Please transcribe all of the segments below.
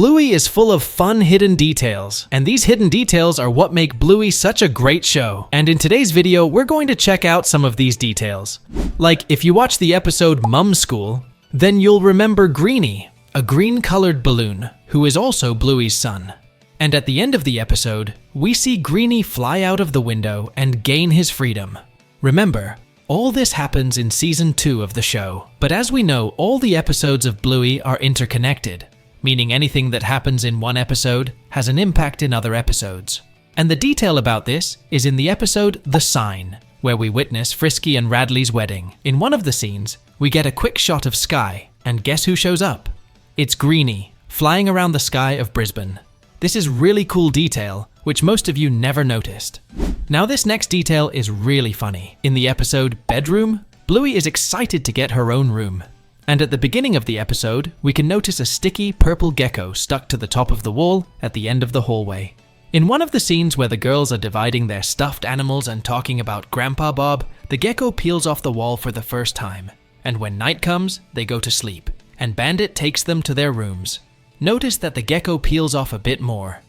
Bluey is full of fun hidden details, and these hidden details are what make Bluey such a great show. And in today's video, we're going to check out some of these details. Like, if you watch the episode Mum's School, then you'll remember Greenie, a green-colored balloon, who is also Bluey's son. And at the end of the episode, we see Greenie fly out of the window and gain his freedom. Remember, all this happens in Season 2 of the show, but as we know, all the episodes of Bluey are interconnected, meaning anything that happens in one episode has an impact in other episodes. And the detail about this is in the episode The Sign, where we witness Frisky and Radley's wedding. In one of the scenes, we get a quick shot of sky, and guess who shows up? It's Greenie, flying around the sky of Brisbane. This is really cool detail, which most of you never noticed. Now this next detail is really funny. In the episode Bedroom, Bluey is excited to get her own room. And at the beginning of the episode, we can notice a sticky purple gecko stuck to the top of the wall at the end of the hallway. In one of the scenes where the girls are dividing their stuffed animals and talking about Grandpa Bob, the gecko peels off the wall for the first time. And when night comes, they go to sleep, and Bandit takes them to their rooms. Notice that the gecko peels off a bit more.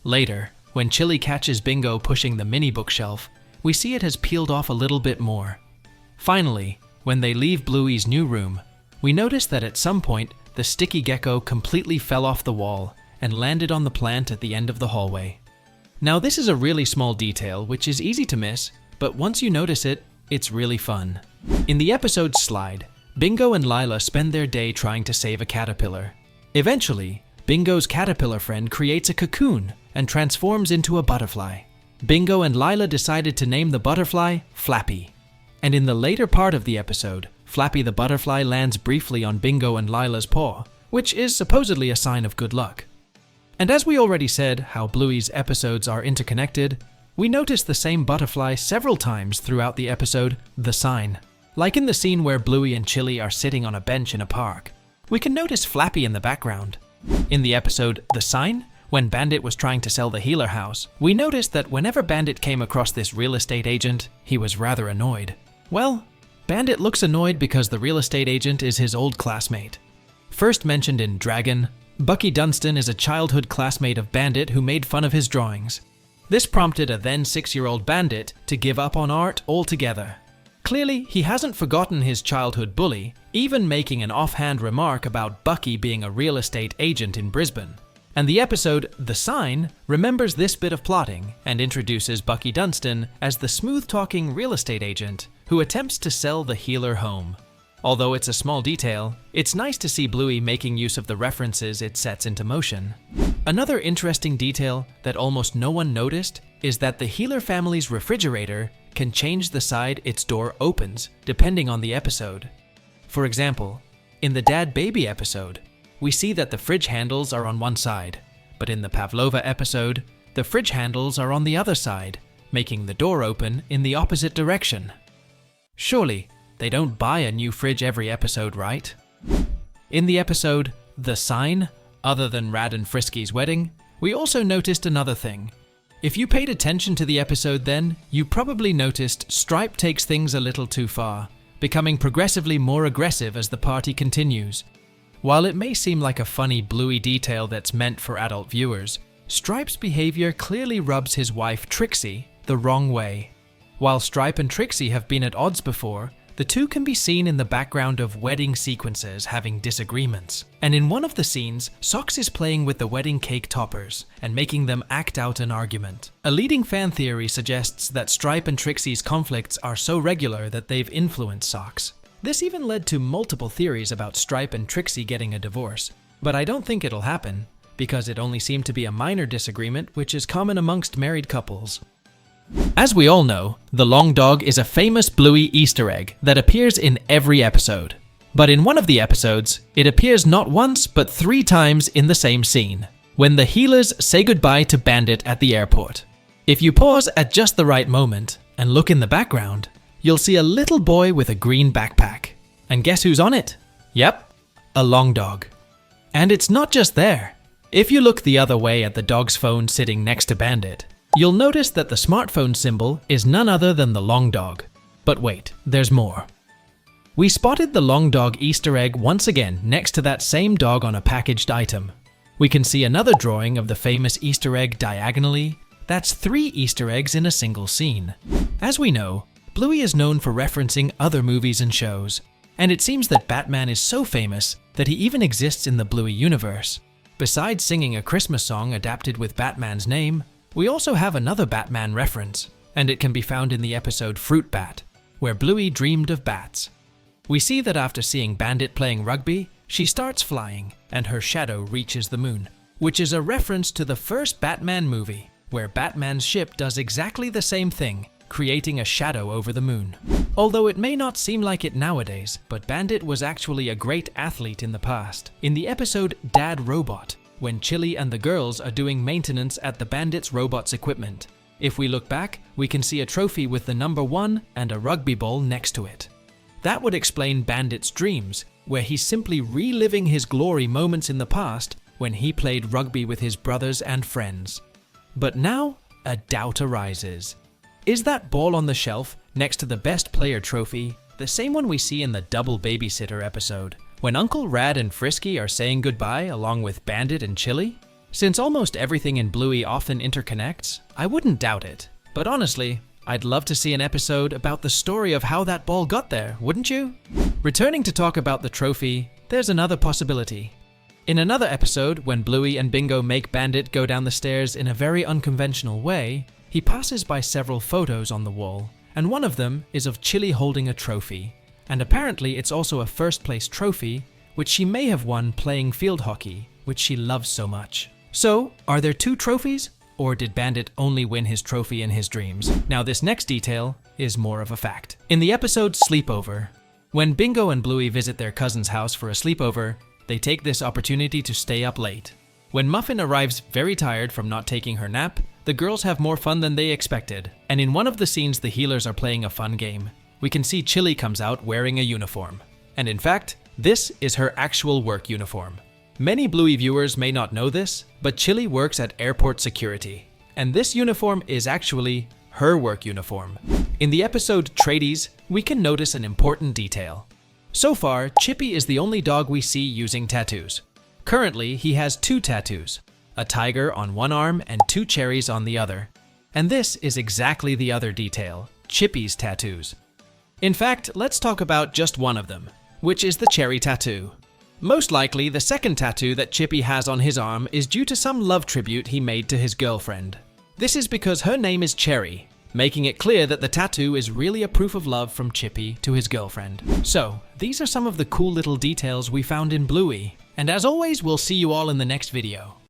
Later, when Chilli catches Bingo pushing the mini bookshelf, we see it has peeled off a little bit more. Finally, when they leave Bluey's new room, we notice that at some point, the sticky gecko completely fell off the wall and landed on the plant at the end of the hallway. Now this is a really small detail which is easy to miss, but once you notice it, it's really fun. In the episode Slide, Bingo and Lila spend their day trying to save a caterpillar. Eventually, Bingo's caterpillar friend creates a cocoon and transforms into a butterfly. Bingo and Lila decided to name the butterfly Flappy. And in the later part of the episode, Flappy the butterfly lands briefly on Bingo and Lila's paw, which is supposedly a sign of good luck. And as we already said, how Bluey's episodes are interconnected, we notice the same butterfly several times throughout the episode The Sign. Like in the scene where Bluey and Chilli are sitting on a bench in a park, we can notice Flappy in the background. In the episode The Sign, when Bandit was trying to sell the healer house, we noticed that whenever Bandit came across this real estate agent, he was rather annoyed. Well, Bandit looks annoyed because the real estate agent is his old classmate. First mentioned in Dragon, Bucky Dunstan is a childhood classmate of Bandit who made fun of his drawings. This prompted a then 6-year-old Bandit to give up on art altogether. Clearly, he hasn't forgotten his childhood bully, even making an offhand remark about Bucky being a real estate agent in Brisbane. And the episode The Sign remembers this bit of plotting and introduces Bucky Dunstan as the smooth-talking real estate agent who attempts to sell the healer home. Although it's a small detail, it's nice to see Bluey making use of the references it sets into motion. Another interesting detail that almost no one noticed is that the healer family's refrigerator can change the side its door opens depending on the episode. For example, in the Dad Baby episode, we see that the fridge handles are on one side, but in the Pavlova episode, the fridge handles are on the other side, making the door open in the opposite direction. Surely, they don't buy a new fridge every episode, right? In the episode The Sign, other than Rad and Frisky's wedding, we also noticed another thing. If you paid attention to the episode then, you probably noticed Stripe takes things a little too far, becoming progressively more aggressive as the party continues. While it may seem like a funny Bluey detail that's meant for adult viewers, Stripe's behavior clearly rubs his wife Trixie the wrong way. While Stripe and Trixie have been at odds before, the two can be seen in the background of wedding sequences having disagreements. And in one of the scenes, Socks is playing with the wedding cake toppers and making them act out an argument. A leading fan theory suggests that Stripe and Trixie's conflicts are so regular that they've influenced Socks. This even led to multiple theories about Stripe and Trixie getting a divorce. But I don't think it'll happen, because it only seemed to be a minor disagreement which is common amongst married couples. As we all know, the long dog is a famous Bluey Easter egg that appears in every episode. But in one of the episodes, it appears not once but 3 times in the same scene, when the healers say goodbye to Bandit at the airport. If you pause at just the right moment and look in the background, you'll see a little boy with a green backpack. And guess who's on it? Yep, a long dog. And it's not just there. If you look the other way at the dog's phone sitting next to Bandit, you'll notice that the smartphone symbol is none other than the long dog. But wait, there's more. We spotted the long dog Easter egg once again next to that same dog on a packaged item. We can see another drawing of the famous Easter egg diagonally. That's 3 Easter eggs in a single scene. As we know, Bluey is known for referencing other movies and shows, and it seems that Batman is so famous that he even exists in the Bluey universe. Besides singing a Christmas song adapted with Batman's name, we also have another Batman reference, and it can be found in the episode Fruit Bat, where Bluey dreamed of bats. We see that after seeing Bandit playing rugby, she starts flying, and her shadow reaches the moon, which is a reference to the first Batman movie, where Batman's ship does exactly the same thing, creating a shadow over the moon. Although it may not seem like it nowadays, but Bandit was actually a great athlete in the past. In the episode Dad Robot, when Chilli and the girls are doing maintenance at the Bandit's robot's equipment, if we look back, we can see a trophy with the number 1 and a rugby ball next to it. That would explain Bandit's dreams, where he's simply reliving his glory moments in the past when he played rugby with his brothers and friends. But now, a doubt arises. Is that ball on the shelf next to the Best Player trophy the same one we see in the Double Babysitter episode, when Uncle Rad and Frisky are saying goodbye along with Bandit and Chilli? Since almost everything in Bluey often interconnects, I wouldn't doubt it. But honestly, I'd love to see an episode about the story of how that ball got there, wouldn't you? Returning to talk about the trophy, there's another possibility. In another episode, when Bluey and Bingo make Bandit go down the stairs in a very unconventional way, he passes by several photos on the wall, and one of them is of Chilli holding a trophy. And apparently it's also a first-place trophy, which she may have won playing field hockey, which she loves so much. So, are there 2 trophies? Or did Bandit only win his trophy in his dreams? Now this next detail is more of a fact. In the episode Sleepover, when Bingo and Bluey visit their cousin's house for a sleepover, they take this opportunity to stay up late. When Muffin arrives very tired from not taking her nap, the girls have more fun than they expected. And in one of the scenes the healers are playing a fun game, we can see Chilli comes out wearing a uniform. And in fact, this is her actual work uniform. Many Bluey viewers may not know this, but Chilli works at airport security, and this uniform is actually her work uniform. In the episode Tradies, we can notice an important detail. So far, Chippy is the only dog we see using tattoos. Currently, he has 2 tattoos, a tiger on one arm and 2 cherries on the other. And this is exactly the other detail, Chippy's tattoos. In fact, let's talk about just one of them, which is the cherry tattoo. Most likely, the second tattoo that Chippy has on his arm is due to some love tribute he made to his girlfriend. This is because her name is Cherry, making it clear that the tattoo is really a proof of love from Chippy to his girlfriend. So, these are some of the cool little details we found in Bluey, and as always, we'll see you all in the next video.